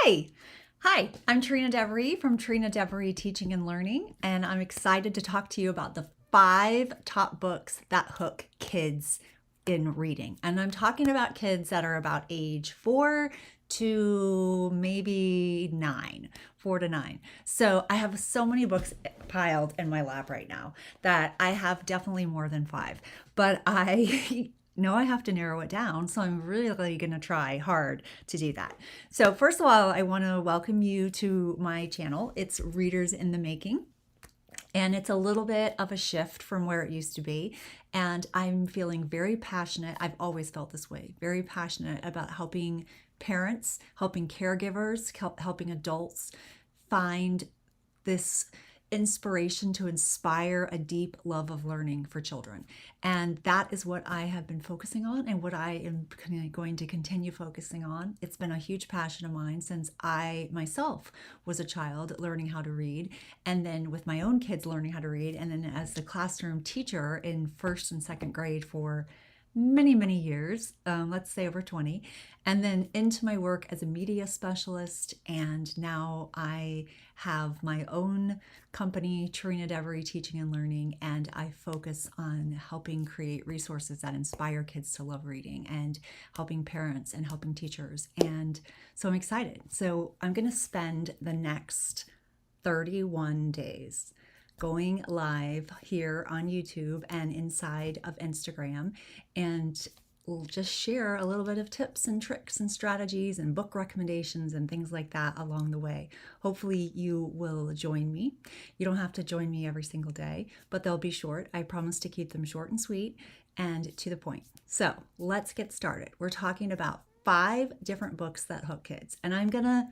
Hi. Hi, I'm Trina Devery from Trina Devery Teaching and Learning, and I'm excited to talk to you about the 5 top books that hook kids in reading. And I'm talking about kids that are about age 4 to maybe 9, 4 to 9. So I have so many books piled in my lap right now that I have definitely more than 5. But I know I have to narrow it down, so I'm really going to try hard to do that. So first of all, I want to welcome you to my channel. It's Readers in the Making. And it's a little bit of a shift from where it used to be. And I'm feeling very passionate. I've always felt this way, very passionate about helping parents, helping caregivers, helping adults find this inspiration to inspire a deep love of learning for children. And that is what I have been focusing on and what I am going to continue focusing on. It's been a huge passion of mine since I myself was a child learning how to read, and then with my own kids learning how to read, and then as the classroom teacher in first and second grade for many years, let's say over 20, and then into my work as a media specialist. And now I have my own company, Trina Devery Teaching and Learning, and I focus on helping create resources that inspire kids to love reading and helping parents and helping teachers. And so I'm excited. So I'm going to spend the next 31 days going live here on YouTube and inside of Instagram, and we'll just share a little bit of tips and tricks and strategies and book recommendations and things like that along the way. Hopefully you will join me. You don't have to join me every single day, but they'll be short. I promise to keep them short and sweet and to the point. So let's get started. We're talking about 5 different books that hook kids, and I'm gonna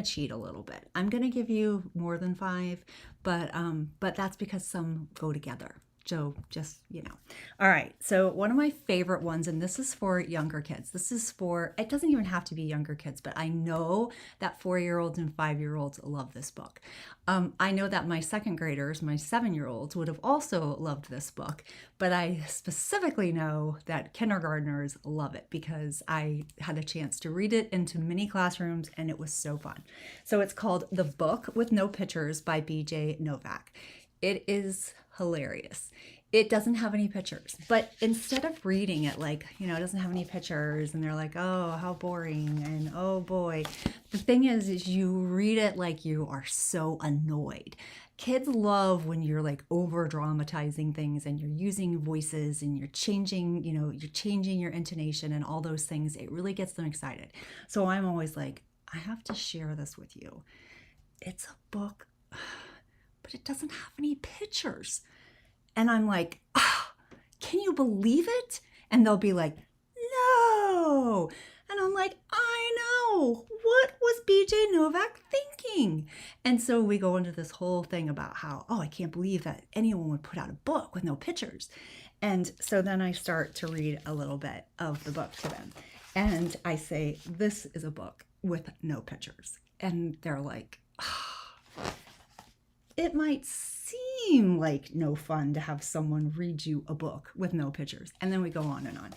cheat a little bit. I'm gonna give you more than 5, but that's because some go together. So just, All right, so one of my favorite ones, and this is for younger kids. It doesn't even have to be younger kids, but I know that 4-year-olds and 5-year-olds love this book. I know that my second graders, my 7-year-olds, would have also loved this book, but I specifically know that kindergartners love it because I had a chance to read it into mini classrooms and it was so fun. So it's called The Book with No Pictures by B.J. Novak. It is hilarious. It doesn't have any pictures, but instead of reading it like, it doesn't have any pictures and they're like, oh, how boring and oh boy. The thing is you read it like you are so annoyed. Kids love when you're like over dramatizing things and you're using voices and you're changing your intonation and all those things. It really gets them excited. So I'm always like, I have to share this with you. It's a book, but it doesn't have any pictures. And I'm like, can you believe it? And they'll be like, no. And I'm like, I know. What was BJ Novak thinking? And so we go into this whole thing about how, I can't believe that anyone would put out a book with no pictures. And so then I start to read a little bit of the book to them. And I say, this is a book with no pictures. And they're like, it might seem like no fun to have someone read you a book with no pictures. And then we go on and on.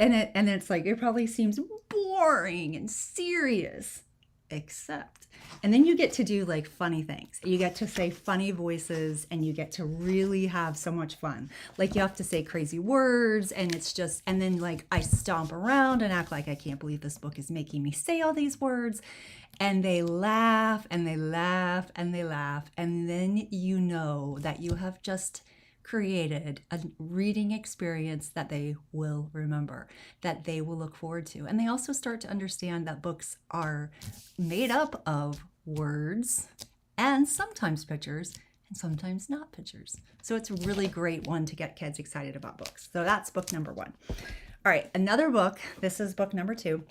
And it's like, it probably seems boring and serious, except, and then you get to do like funny things. You get to say funny voices and you get to really have so much fun. Like you have to say crazy words and it's just, and then like I stomp around and act like I can't believe this book is making me say all these words. And they laugh and they laugh and they laugh. And then you know that you have just created a reading experience that they will remember, that they will look forward to. And they also start to understand that books are made up of words and sometimes pictures and sometimes not pictures. So it's a really great one to get kids excited about books. So that's book number 1. All right, another book. This is book number 2.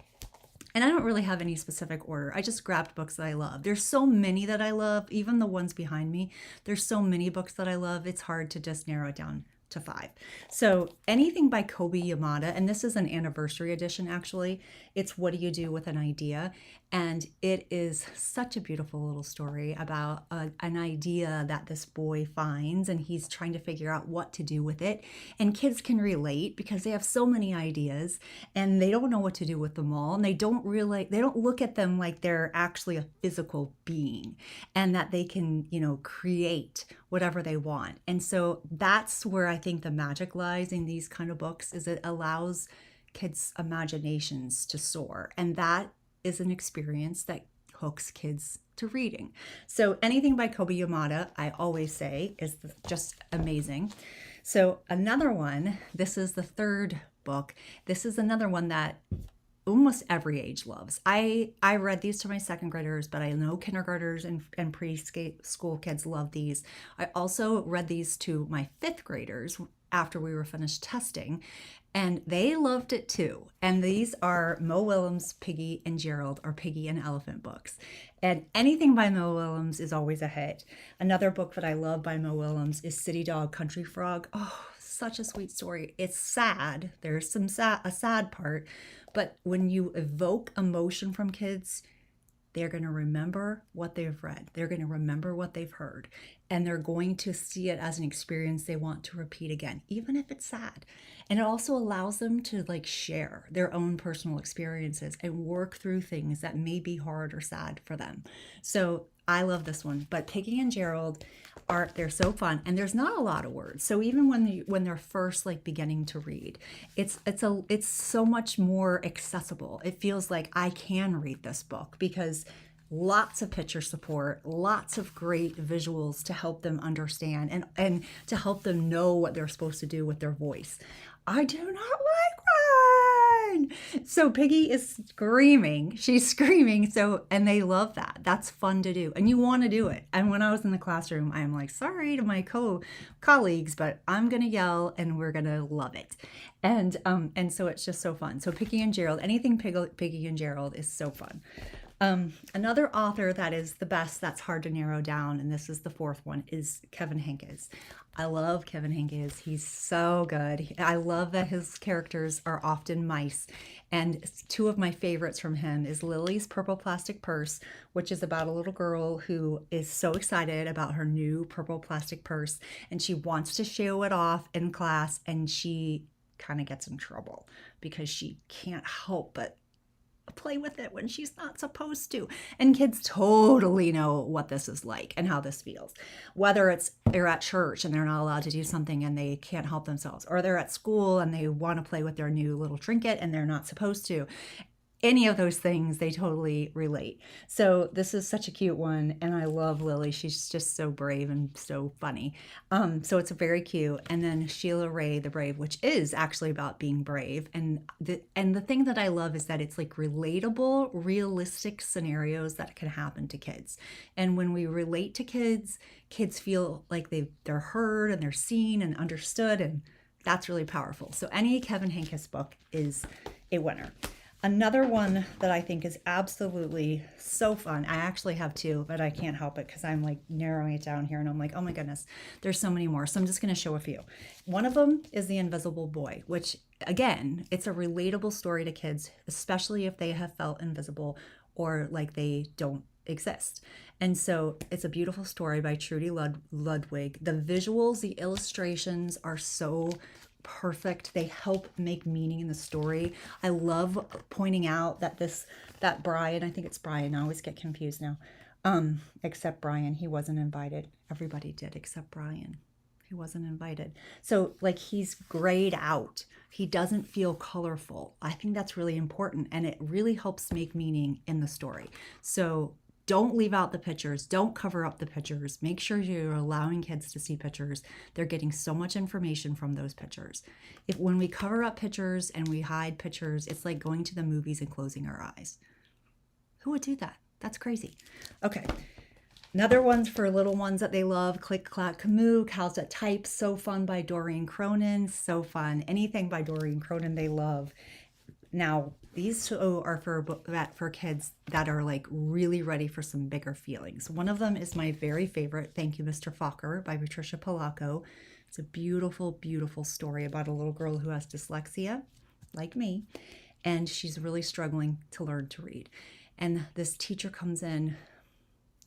And I don't really have any specific order. I just grabbed books that I love. There's so many that I love, even the ones behind me. There's so many books that I love. It's hard to just narrow it down. to 5. So anything by Kobe Yamada, and this is an anniversary edition actually. It's What Do You Do with an Idea? And it is such a beautiful little story about an idea that this boy finds, and he's trying to figure out what to do with it. And kids can relate because they have so many ideas and they don't know what to do with them all. And they don't look at them like they're actually a physical being and that they can, create whatever they want. And so that's where I think the magic lies in these kind of books, is it allows kids' imaginations to soar. And that is an experience that hooks kids to reading. So anything by Kobe Yamada, I always say, is just amazing. So another one, this is the third book. This is another one that almost every age loves. I read these to my second graders, but I know kindergartners and preschool kids love these. I also read these to my fifth graders after we were finished testing, and they loved it too. And these are Mo Willems' Piggy and Gerald, or Piggy and Elephant books. And anything by Mo Willems is always a hit. Another book that I love by Mo Willems is City Dog, Country Frog. Oh, such a sweet story. It's sad. There's a sad part, but when you evoke emotion from kids, they're going to remember what they've read. They're going to remember what they've heard, and they're going to see it as an experience they want to repeat again, even if it's sad. And it also allows them to share their own personal experiences and work through things that may be hard or sad for them. So I love this one. But Piggy and Gerald they're so fun, and there's not a lot of words. So even when they're first beginning to read, it's so much more accessible. It feels like I can read this book because lots of picture support, lots of great visuals to help them understand and to help them know what they're supposed to do with their voice. I do not like one. So Piggy is screaming. She's screaming. And they love that. That's fun to do. And you want to do it. And when I was in the classroom, I'm like, sorry to my colleagues, but I'm going to yell and we're going to love it. And so it's just so fun. So Piggy and Gerald, anything Piggy and Gerald is so fun. Another author that is the best, that's hard to narrow down, and this is the fourth one, is Kevin Henkes. I love Kevin Henkes. He's so good. I love that his characters are often mice. And two of my favorites from him is Lily's Purple Plastic Purse, which is about a little girl who is so excited about her new purple plastic purse, and she wants to show it off in class, and she kind of gets in trouble because she can't help but play with it when she's not supposed to. And kids totally know what this is like and how this feels. Whether they're at church and they're not allowed to do something and they can't help themselves, or they're at school and they want to play with their new little trinket and they're not supposed to. Any of those things, they totally relate. So this is such a cute one, and I love Lily. She's just so brave and so funny. So it's very cute. And then Sheila Ray the Brave, which is actually about being brave. And the thing that I love is that it's relatable, realistic scenarios that can happen to kids. And when we relate to kids, kids feel like they're heard and they're seen and understood, and that's really powerful. So any Kevin Henkes book is a winner. Another one that I think is absolutely so fun. I actually have two, but I can't help it because I'm narrowing it down here and I'm like, oh my goodness, there's so many more. So I'm just going to show a few. One of them is The Invisible Boy, which again, it's a relatable story to kids, especially if they have felt invisible or like they don't exist. And so it's a beautiful story by Trudy Ludwig. The visuals, the illustrations are so perfect. They help make meaning in the story. I love pointing out that Brian, I think it's Brian, I always get confused now, except Brian, he wasn't invited. Everybody did except Brian. He wasn't invited. So he's grayed out. He doesn't feel colorful. I think that's really important, and it really helps make meaning in the story. So don't leave out the pictures. Don't cover up the pictures. Make sure you're allowing kids to see pictures. They're getting so much information from those pictures. When we cover up pictures and we hide pictures, it's like going to the movies and closing our eyes. Who would do that? That's crazy. Okay. Another one's for little ones that they love. Click, Clack, Camus, Cows That Type. So fun by Doreen Cronin. So fun. Anything by Doreen Cronin they love. Now, these two are for kids that are really ready for some bigger feelings. One of them is my very favorite, Thank You, Mr. Fokker by Patricia Polacco. It's a beautiful, beautiful story about a little girl who has dyslexia, like me, and she's really struggling to learn to read. And this teacher comes in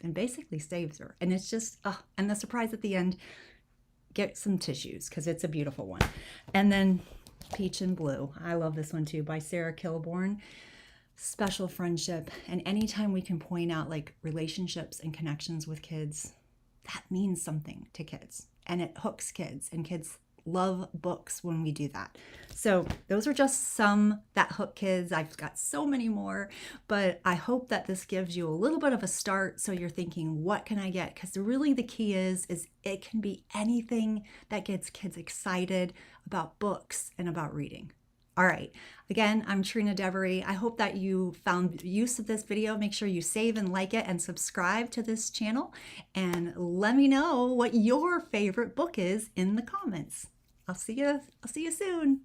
and basically saves her. And it's just, and the surprise at the end, get some tissues because it's a beautiful one. And then Peach and Blue. I love this one too, by Sarah Kilborn. Special friendship. And anytime we can point out like relationships and connections with kids, that means something to kids and it hooks kids, and kids love books when we do that. So those are just some that hook kids. I've got so many more, but I hope that this gives you a little bit of a start so you're thinking, what can I get? Because really the key is it can be anything that gets kids excited about books and about reading. All right. Again, I'm Trina Devery. I hope that you found use of this video. Make sure you save and like it and subscribe to this channel. And let me know what your favorite book is in the comments. I'll see you soon.